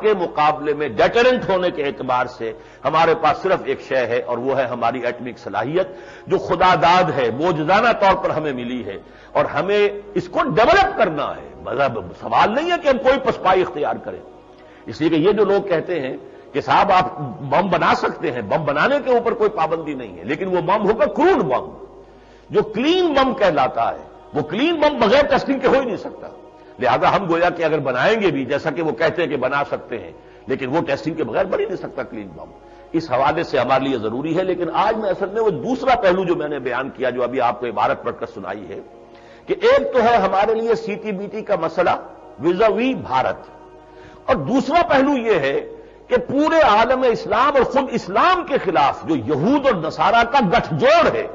کے مقابلے میں ڈیٹرنٹ ہونے کے اعتبار سے ہمارے پاس صرف ایک شے ہے، اور وہ ہے ہماری ایٹمک صلاحیت، جو خدا داد ہے، معجزانہ طور پر ہمیں ملی ہے، اور ہمیں اس کو ڈیولپ کرنا ہے۔ مطلب سوال نہیں ہے کہ ہم کوئی پسپائی اختیار کریں۔ اس لیے کہ یہ جو لوگ کہتے ہیں کہ صاحب آپ بم بنا سکتے ہیں، بم بنانے کے اوپر کوئی پابندی نہیں ہے، لیکن وہ بم ہوگا کروڈ بم، جو کلین بم کہلاتا ہے۔ وہ کلین بم بغیر ٹیسٹنگ کے ہو ہی نہیں سکتا، لہذا ہم گویا کہ اگر بنائیں گے بھی، جیسا کہ وہ کہتے ہیں کہ بنا سکتے ہیں، لیکن وہ ٹیسٹنگ کے بغیر بن ہی نہیں سکتا کلین بم۔ اس حوالے سے ہمارے لیے ضروری ہے۔ لیکن آج میں اصل میں وہ دوسرا پہلو جو میں نے بیان کیا، جو ابھی آپ کو عبارت پڑھ کر سنائی ہے، کہ ایک تو ہے ہمارے لیے سی ٹی بی ٹی کا مسئلہ ویزاوی بھارت، اور دوسرا پہلو یہ ہے کہ پورے عالم اسلام اور خود اسلام کے خلاف جو یہود اور نصارہ کا گٹھ جوڑ ہے،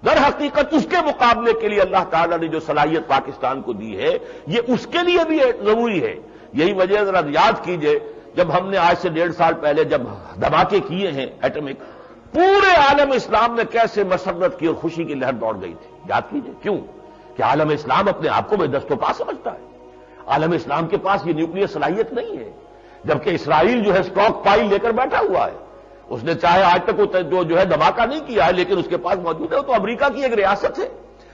در حقیقت اس کے مقابلے کے لیے اللہ تعالیٰ نے جو صلاحیت پاکستان کو دی ہے، یہ اس کے لیے بھی ضروری ہے۔ یہی وجہ ذرا یاد کیجئے، جب ہم نے آج سے 1.5 سال پہلے جب دھماکے کیے ہیں ایٹمک، پورے عالم اسلام نے کیسے مسرت کی اور خوشی کی لہر دوڑ گئی تھی، یاد کیجئے۔ کیوں؟ کہ عالم اسلام اپنے آپ کو بے دست و پا سمجھتا ہے۔ عالم اسلام کے پاس یہ نیوکلیئر صلاحیت نہیں ہے، جبکہ اسرائیل جو ہے اسٹاک پائل لے کر بیٹھا ہوا ہے۔ اس نے چاہے آج تک جو ہے دھماکہ نہیں کیا ہے، لیکن اس کے پاس موجود ہے۔ وہ تو امریکہ کی ایک ریاست ہے،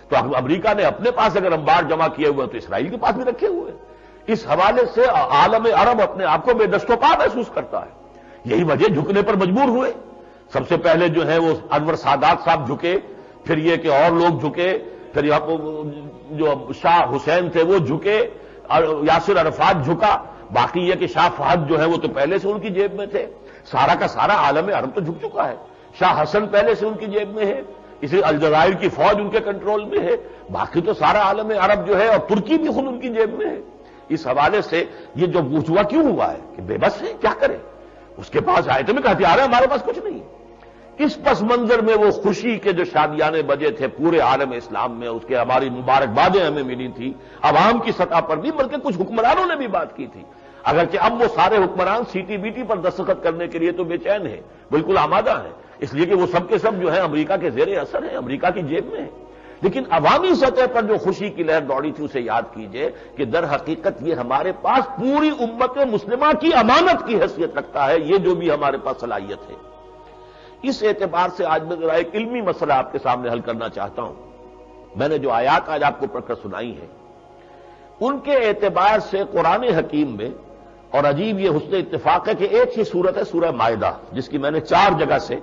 تو امریکہ نے اپنے پاس اگر انبار جمع کیے ہوئے تو اسرائیل کے پاس بھی رکھے ہوئے ہیں۔ اس حوالے سے عالم عرب اپنے آپ کو بے دست و پا محسوس کرتا ہے۔ یہی وجہ جھکنے پر مجبور ہوئے۔ سب سے پہلے جو ہے وہ انور سادات صاحب جھکے، پھر یہ کہ اور لوگ جھکے، پھر جو شاہ حسین تھے وہ جھکے، اور یاسر عرفات جھکا۔ باقی یہ کہ شاہ فہد جو ہے وہ تو پہلے سے ان کی جیب میں تھے۔ سارا کا سارا عالم عرب تو جھک چکا ہے۔ شاہ حسن پہلے سے ان کی جیب میں ہے، اسی الجزائر کی فوج ان کے کنٹرول میں ہے۔ باقی تو سارا عالم عرب جو ہے، اور ترکی بھی خود ان کی جیب میں ہے۔ اس حوالے سے یہ جو ہوا کیوں ہوا ہے کہ بے بس ہے، کیا کرے؟ اس کے پاس ایٹمک ہتھیار ہے، ہمارے پاس کچھ نہیں ہے۔ اس پس منظر میں وہ خوشی کے جو شادیانے بجے تھے پورے عالم اسلام میں، اس کے ہماری مبارکبادیں ہمیں ملی تھی عوام کی سطح پر بھی، بلکہ کچھ حکمرانوں نے بھی بات کی تھی۔ اگرچہ اب وہ سارے حکمران سی ٹی بی ٹی پر دستخط کرنے کے لیے تو بے چین ہیں، بالکل آمادہ ہیں، اس لیے کہ وہ سب کے سب جو ہیں امریکہ کے زیر اثر ہیں، امریکہ کی جیب میں ہیں۔ لیکن عوامی سطح پر جو خوشی کی لہر دوڑی تھی اسے یاد کیجئے کہ در حقیقت یہ ہمارے پاس پوری امت مسلمہ کی امانت کی حیثیت رکھتا ہے، یہ جو بھی ہمارے پاس صلاحیت ہے۔ اس اعتبار سے آج میں ذرا ایک علمی مسئلہ آپ کے سامنے حل کرنا چاہتا ہوں۔ میں نے جو آیات آج آپ کو پڑھ کر سنائی ہیں، ان کے اعتبار سے قرآن حکیم میں، اور عجیب یہ حسن اتفاق ہے کہ ایک ہی سورت ہے سورہ مائدہ، جس کی میں نے 4 جگہ سے،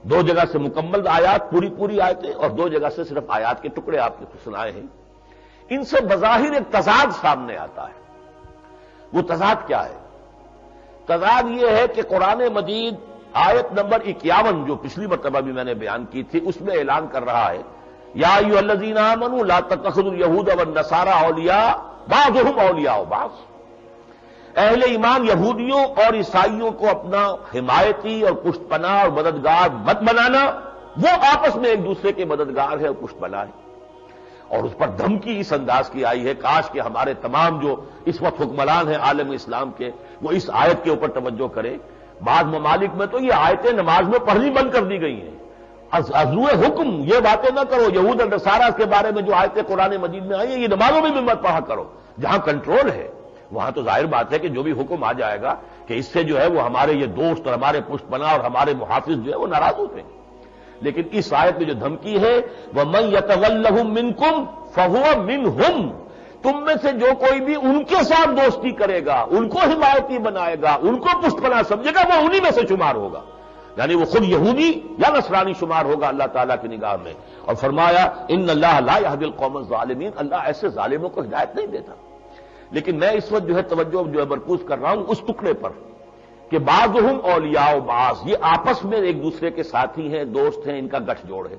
2 جگہ سے مکمل آیات پوری آیتیں، اور 2 جگہ سے صرف آیات کے ٹکڑے آپ کو سنائے ہیں۔ ان سے بظاہر ایک تضاد سامنے آتا ہے۔ وہ تضاد کیا ہے؟ تضاد یہ ہے کہ قرآن مجید آیت نمبر 51 جو پچھلی مرتبہ بھی میں نے بیان کی تھی، اس میں اعلان کر رہا ہے یا ایھا الذین آمنوا لا تتخذوا اليہود والنصارى اولیاء بعضهم اولیاء بعض، اہل ایمان یہودیوں اور عیسائیوں کو اپنا حمایتی اور پشت پناہ اور مددگار مت بنانا، وہ آپس میں ایک دوسرے کے مددگار ہے اور پشت پناہ ہے۔ اور اس پر دھمکی اس انداز کی آئی ہے، کاش کہ ہمارے تمام جو اس وقت حکمران ہیں عالم اسلام کے، وہ اس آیت کے اوپر توجہ کریں۔ بعض ممالک میں تو یہ آیتیں نماز میں پڑھنی بند کر دی گئی ہیں۔ عضو حکم یہ باتیں نہ کرو، یہود اور نصارہ کے بارے میں جو آیتیں قرآن مجید میں آئی ہیں یہ نمازوں میں بھی مت پڑھا کرو۔ جہاں کنٹرول ہے وہاں تو ظاہر بات ہے کہ جو بھی حکم آ جائے گا کہ اس سے جو ہے وہ ہمارے یہ دوست اور ہمارے پشت پناہ اور ہمارے محافظ جو ہے وہ ناراض ہوتے ہیں۔ لیکن اس آیت میں جو دھمکی ہے وَمَن يَتَوَلَّهُم مِّنكُمْ فَهُوَ مِنْهُمْ، تم میں سے جو کوئی بھی ان کے ساتھ دوستی کرے گا، ان کو حمایتی بنائے گا، ان کو پشت پناہ سمجھے گا، وہ انہی میں سے شمار ہوگا، یعنی وہ خود یہودی یا نصرانی شمار ہوگا اللہ تعالیٰ کی نگاہ میں۔ اور فرمایا ان اللہ لا يهدي القوم الظالمین، اللہ ایسے ظالموں کو ہدایت نہیں دیتا۔ لیکن میں اس وقت جو ہے توجہ جو ہے مرکوز کر رہا ہوں اس ٹکڑے پر کہ بعضهم اولیاء بعض، یہ آپس میں ایک دوسرے کے ساتھی ہیں، دوست ہیں، ان کا گٹھ جوڑ ہے۔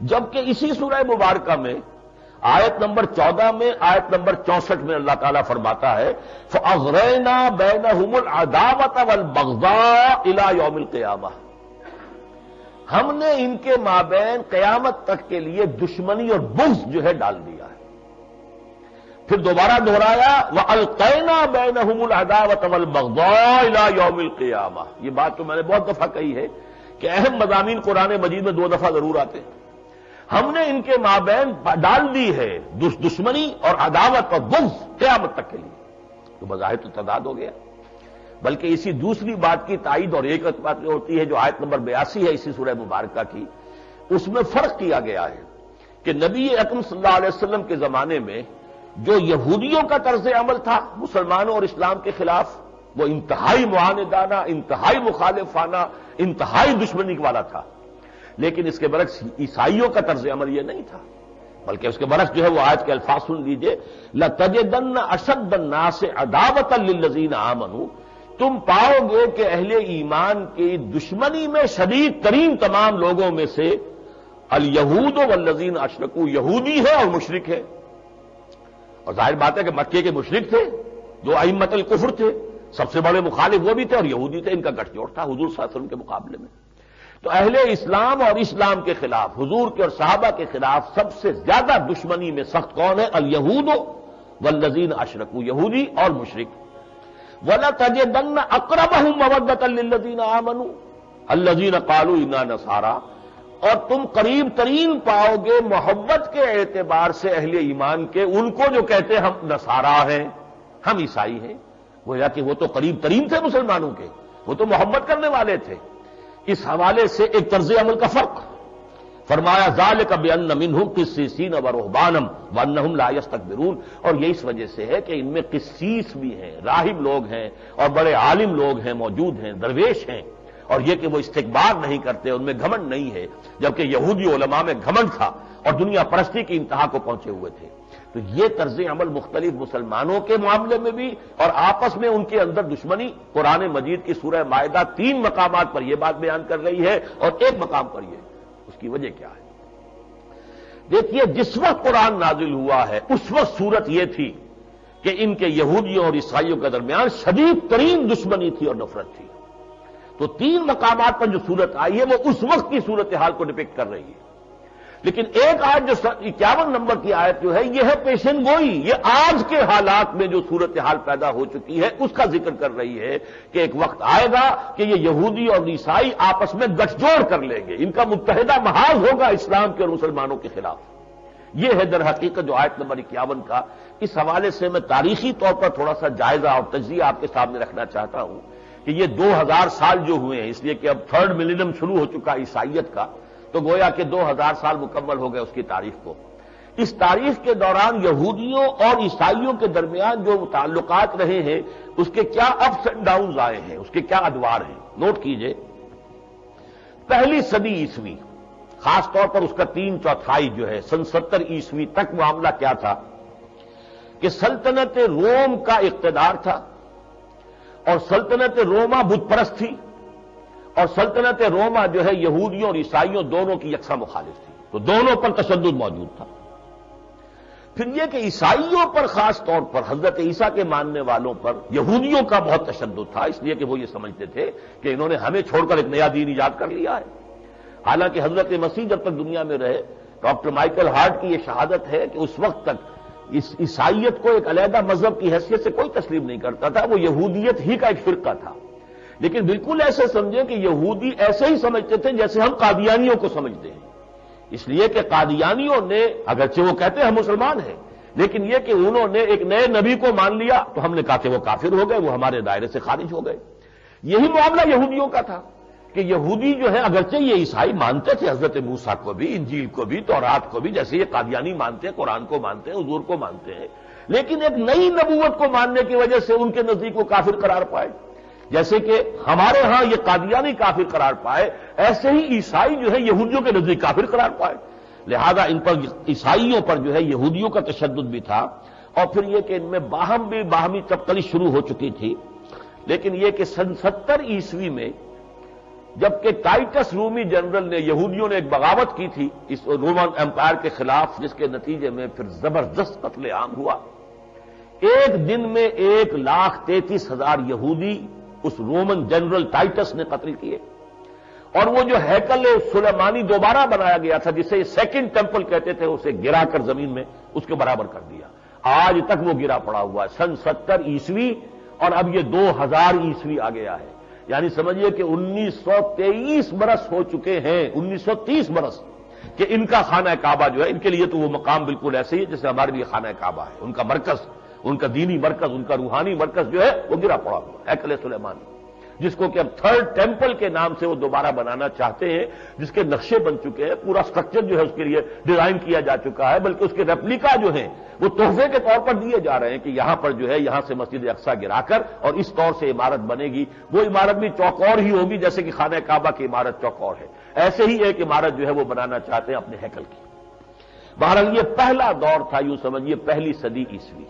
جبکہ اسی سورہ مبارکہ میں آیت نمبر 14 میں، آیت نمبر 64 میں اللہ تعالیٰ فرماتا ہے فَأَغْرَيْنَا بَيْنَهُمُ الْعَدَاوَةَ وَالْبَغْضَاءَ إِلَىٰ يَوْمِ الْقِيَامَةِ، ہم نے ان کے مابین قیامت تک کے لیے دشمنی اور بغض جو ہے ڈال دیا ہے۔ پھر دوبارہ دہرایا وَأَلْقَيْنَا بَيْنَهُمُ الْعَدَاوَةَ وَالْبَغْضَاءَ إِلَىٰ يَوْمِ الْقِيَامَةِ، یہ بات تو میں نے بہت دفعہ کہی ہے کہ اہم مضامین قرآن مجید میں 2 دفعہ ضرور آتے ہیں۔ ہم نے ان کے مابین ڈال دی ہے دشمنی اور عداوت اور بغض قیامت تک کے لیے، تو بظاہر تو تضاد ہو گیا۔ بلکہ اسی دوسری بات کی تائید اور ایک بات ہوتی ہے جو آیت نمبر 82 ہے اسی سورہ مبارکہ کی، اس میں فرق کیا گیا ہے کہ نبی اکرم صلی اللہ علیہ وسلم کے زمانے میں جو یہودیوں کا طرز عمل تھا مسلمانوں اور اسلام کے خلاف، وہ انتہائی معاندانہ، انتہائی مخالفانہ، انتہائی دشمنی والا تھا، لیکن اس کے برعکس عیسائیوں کا طرز عمل یہ نہیں تھا، بلکہ اس کے برعکس جو ہے وہ آیت کے الفاظ سن لیجئے، لَتَجِدَنَّ أَشَدَّ النَّاسِ عَدَاوَةً لِلَّذِينَ آمَنُوا، تم پاؤ گے کہ اہل ایمان کی دشمنی میں شدید ترین تمام لوگوں میں سے الیہود والذین اشرکوا، یہودی ہے اور مشرک ہے۔ اور ظاہر بات ہے کہ مکے کے مشرک تھے جو ائمۃ الکفر تھے، سب سے بڑے مخالف وہ بھی تھے اور یہودی تھے، ان کا گٹھ جوڑ تھا حضور صلی اللہ علیہ وسلم کے مقابلے میں۔ تو اہل اسلام اور اسلام کے خلاف، حضور کے اور صحابہ کے خلاف سب سے زیادہ دشمنی میں سخت کون ہے؟ الیہود والذین اشرکوا، یہودی اور مشرک۔ وَلَتَجِدَنَّ أَقْرَبَهُم مَّوَدَّةً لِّلَّذِينَ آمَنُوا الَّذِينَ قَالُوا إِنَّا نَصَارَىٰ، اور تم قریب ترین پاؤ گے محبت کے اعتبار سے اہل ایمان کے ان کو جو کہتے ہیں ہم نصارا ہیں، ہم عیسائی ہیں، گویا کہ وہ تو قریب ترین تھے مسلمانوں کے، وہ تو محبت کرنے والے تھے۔ اس حوالے سے ایک طرز عمل کا فرق فرمایا، ذَلِكَ بِأَنَّ مِنْهُمْ قِسِّيسِينَ وَرُهْبَانًا وَأَنَّهُمْ لَا يَسْتَكْبِرُونَ، اور یہ اس وجہ سے ہے کہ ان میں قسیس بھی ہیں، راہب لوگ ہیں اور بڑے عالم لوگ ہیں، موجود ہیں، درویش ہیں، اور یہ کہ وہ استکبار نہیں کرتے، ان میں گھمنڈ نہیں ہے، جبکہ یہودی علماء میں گھمنڈ تھا اور دنیا پرستی کی انتہا کو پہنچے ہوئے تھے۔ تو یہ طرز عمل مختلف مسلمانوں کے معاملے میں بھی اور آپس میں ان کے اندر دشمنی، قرآن مجید کی سورہ مائدہ 3 مقامات پر یہ بات بیان کر رہی ہے اور ایک مقام پر یہ، اس کی وجہ کیا ہے؟ دیکھیے، جس وقت قرآن نازل ہوا ہے اس وقت صورت یہ تھی کہ ان کے یہودیوں اور عیسائیوں کے درمیان شدید ترین دشمنی تھی اور نفرت تھی۔ تو 3 مقامات پر جو صورت آئی ہے وہ اس وقت کی صورتحال کو ڈپکٹ کر رہی ہے، لیکن ایک آیت جو 51 نمبر کی آیت جو ہے یہ ہے پیشن گوئی، یہ آج کے حالات میں جو صورتحال پیدا ہو چکی ہے اس کا ذکر کر رہی ہے کہ ایک وقت آئے گا کہ یہ یہودی اور عیسائی آپس میں گٹھ جوڑ کر لیں گے، ان کا متحدہ محاذ ہوگا اسلام کے اور مسلمانوں کے خلاف۔ یہ ہے در حقیقت جو آیت نمبر 51 کا۔ اس حوالے سے میں تاریخی طور پر تھوڑا سا جائزہ اور تجزیہ آپ کے سامنے رکھنا چاہتا ہوں کہ یہ 2000 سال جو ہوئے ہیں، اس لیے کہ اب 3rd ملینیم شروع ہو چکا عیسائیت کا، تو گویا کہ 2000 سال مکمل ہو گئے اس کی تاریخ کو۔ اس تاریخ کے دوران یہودیوں اور عیسائیوں کے درمیان جو تعلقات رہے ہیں اس کے کیا اپس اینڈ ڈاؤنز آئے ہیں، اس کے کیا ادوار ہیں، نوٹ کیجئے۔ پہلی صدی عیسوی، خاص طور پر اس کا 3/4 جو ہے سن 70 عیسوی تک معاملہ کیا تھا کہ سلطنت روم کا اقتدار تھا، اور سلطنت روما بت پرست تھی، اور سلطنت روما جو ہے یہودیوں اور عیسائیوں دونوں کی یکساں مخالف تھی، تو دونوں پر تشدد موجود تھا۔ پھر یہ کہ عیسائیوں پر خاص طور پر حضرت عیسیٰ کے ماننے والوں پر یہودیوں کا بہت تشدد تھا، اس لیے کہ وہ یہ سمجھتے تھے کہ انہوں نے ہمیں چھوڑ کر ایک نیا دین ایجاد کر لیا ہے۔ حالانکہ حضرت مسیح جب تک دنیا میں رہے، ڈاکٹر مائیکل ہارٹ کی یہ شہادت ہے کہ اس وقت تک اس عیسائیت کو ایک علیحدہ مذہب کی حیثیت سے کوئی تسلیم نہیں کرتا تھا، وہ یہودیت ہی کا ایک فرقہ تھا، لیکن بالکل ایسے سمجھیں کہ یہودی ایسے ہی سمجھتے تھے جیسے ہم قادیانیوں کو سمجھتے ہیں، اس لیے کہ قادیانیوں نے اگرچہ وہ کہتے ہیں ہم مسلمان ہیں، لیکن یہ کہ انہوں نے ایک نئے نبی کو مان لیا تو ہم نے کہا کہ وہ کافر ہو گئے، وہ ہمارے دائرے سے خارج ہو گئے۔ یہی معاملہ یہودیوں کا تھا کہ یہودی جو ہے اگرچہ یہ عیسائی مانتے تھے حضرت موسیٰ کو بھی، انجیل کو بھی، تورات کو بھی، جیسے یہ قادیانی مانتے ہیں، قرآن کو مانتے ہیں، حضور کو مانتے ہیں، لیکن ایک نئی نبوت کو ماننے کی وجہ سے ان کے نزدیک وہ کافر قرار پائے۔ جیسے کہ ہمارے ہاں یہ قادیانی کافر قرار پائے، ایسے ہی عیسائی جو ہے یہودیوں کے نزدیک کافر قرار پائے۔ لہذا ان پر عیسائیوں پر جو ہے یہودیوں کا تشدد بھی تھا، اور پھر یہ کہ ان میں باہمی تبقلی شروع ہو چکی تھی۔ لیکن یہ کہ سن 70 عیسوی میں جبکہ ٹائٹس رومی جنرل نے، یہودیوں نے ایک بغاوت کی تھی اس رومن امپائر کے خلاف، جس کے نتیجے میں پھر زبردست قتل عام ہوا۔ ایک دن میں 1,33,000 یہودی اس رومن جنرل ٹائٹس نے قتل کیے، اور وہ جو ہیکل سلیمانی دوبارہ بنایا گیا تھا جسے 2nd ٹیمپل کہتے تھے، اسے گرا کر زمین میں اس کے برابر کر دیا۔ آج تک وہ گرا پڑا ہوا ہے، سن 70 عیسوی، اور اب یہ 2000 عیسوی آ گیا ہے، یعنی سمجھیے کہ 1923 برس ہو چکے ہیں، 1930 برس کہ ان کا خانہ کعبہ جو ہے، ان کے لیے تو وہ مقام بالکل ایسے ہی ہے جیسے ہمارے لیے خانہ کعبہ ہے، ان کا مرکز ان کا دینی مرکز، ان کا روحانی مرکز جو ہے وہ گرا پڑا ہوا ہیکل سلیمان، جس کو کہ اب تھرڈ ٹیمپل کے نام سے وہ دوبارہ بنانا چاہتے ہیں، جس کے نقشے بن چکے ہیں، پورا سٹرکچر جو ہے اس کے لیے ڈیزائن کیا جا چکا ہے، بلکہ اس کے ریپلیکا جو ہیں وہ تحفے کے طور پر دیے جا رہے ہیں کہ یہاں پر جو ہے یہاں سے مسجد اقصیٰ گرا کر اور اس طور سے عمارت بنے گی، وہ عمارت بھی چوکور ہی ہوگی جیسے کہ خانہ کعبہ کی عمارت چوکور ہے، ایسے ہی ایک عمارت جو ہے وہ بنانا چاہتے ہیں اپنے ہیکل کی۔ بہرحال یہ پہلا دور تھا، یوں سمجھیے پہلی صدی عیسوی۔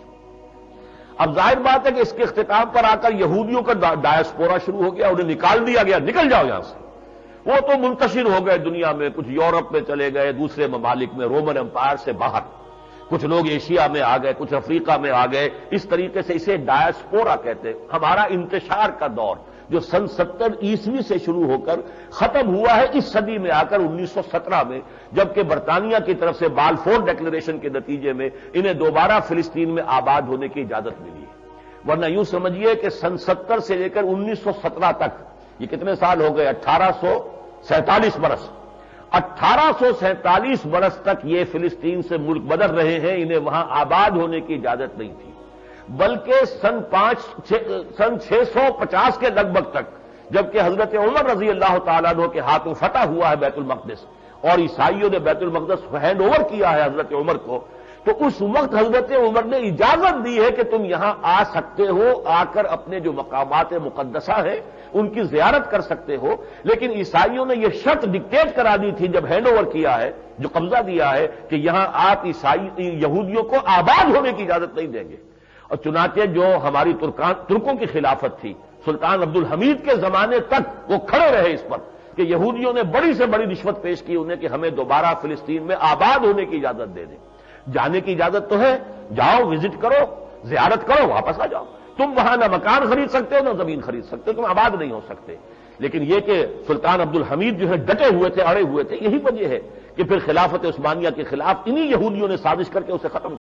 اب ظاہر بات ہے کہ اس کے اختتام پر آ کر یہودیوں کا ڈائسپورا شروع ہو گیا، انہیں نکال دیا گیا، نکل جاؤ یہاں سے۔ وہ تو منتشر ہو گئے دنیا میں، کچھ یورپ میں چلے گئے، دوسرے ممالک میں، رومن امپائر سے باہر، کچھ لوگ ایشیا میں آ گئے، کچھ افریقہ میں آ گئے، اس طریقے سے اسے ڈائسپورا کہتے ہیں۔ ہمارا انتشار کا دور جو سن 70 عیسوی سے شروع ہو کر ختم ہوا ہے اس صدی میں آ کر 1917 میں، جبکہ برطانیہ کی طرف سے بالفور ڈیکلریشن کے نتیجے میں انہیں دوبارہ فلسطین میں آباد ہونے کی اجازت ملی ہے، ورنہ یوں سمجھیے کہ سن 70 سے لے کر 1917 تک یہ کتنے سال ہو گئے؟ 1847 برس۔ 1847 برس تک یہ فلسطین سے ملک بدر رہے ہیں، انہیں وہاں آباد ہونے کی اجازت نہیں تھی، بلکہ سن 650 کے لگ بھگ تک، جبکہ حضرت عمر رضی اللہ تعالیٰ عنہ کے ہاتھوں فتح ہوا ہے بیت المقدس اور عیسائیوں نے بیت المقدس ہینڈ اوور کیا ہے حضرت عمر کو، تو اس وقت حضرت عمر نے اجازت دی ہے کہ تم یہاں آ سکتے ہو، آ کر اپنے جو مقامات مقدسہ ہیں ان کی زیارت کر سکتے ہو، لیکن عیسائیوں نے یہ شرط ڈکٹیٹ کرا دی تھی جب ہینڈ اوور کیا ہے، جو قبضہ دیا ہے کہ یہاں آپ یہودیوں کو آباد ہونے کی اجازت نہیں دیں گے۔ اور چنانچہ جو ہماری ترکوں کی خلافت تھی، سلطان عبد الحمید کے زمانے تک وہ کھڑے رہے اس پر کہ یہودیوں نے بڑی سے بڑی رشوت پیش کی انہیں کہ ہمیں دوبارہ فلسطین میں آباد ہونے کی اجازت دے دیں۔ جانے کی اجازت تو ہے، جاؤ، وزٹ کرو، زیارت کرو، واپس آ جاؤ۔ تم وہاں نہ مکان خرید سکتے ہو، نہ زمین خرید سکتے ہو، تم آباد نہیں ہو سکتے۔ لیکن یہ کہ سلطان عبد الحمید جو ہے ڈٹے ہوئے تھے، اڑے ہوئے تھے، یہی وجہ ہے کہ پھر خلافت عثمانیہ کے خلاف انہی یہودیوں نے سازش کر کے اسے ختم